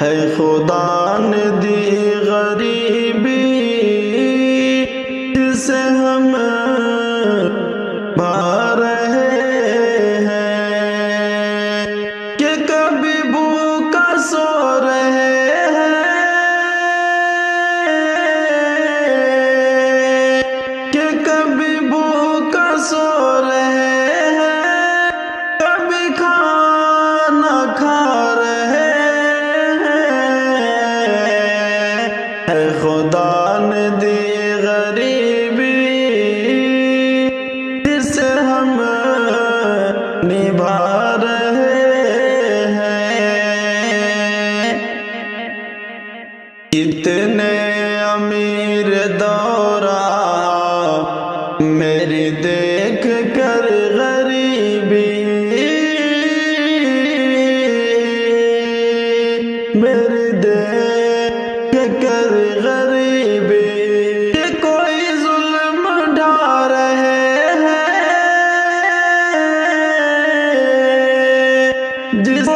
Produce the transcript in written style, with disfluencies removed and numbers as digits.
ہے خدا نے دی غریبی جسے ہم بھا رہے ہیں کہ کبھی بھوکا سو رہے ہیں کہ کبھی بھوکا سو رہے ہیں کبھی کھانا کھا رہے ہے خدا نے دی غریبی جسے ہم نبھا رہے ہیں اتنے امیر دورہ میری دیکھ کر غریبی میری دیکھ کر غریبی کہ کوئی ظلم ڈھا رہے ہیں جس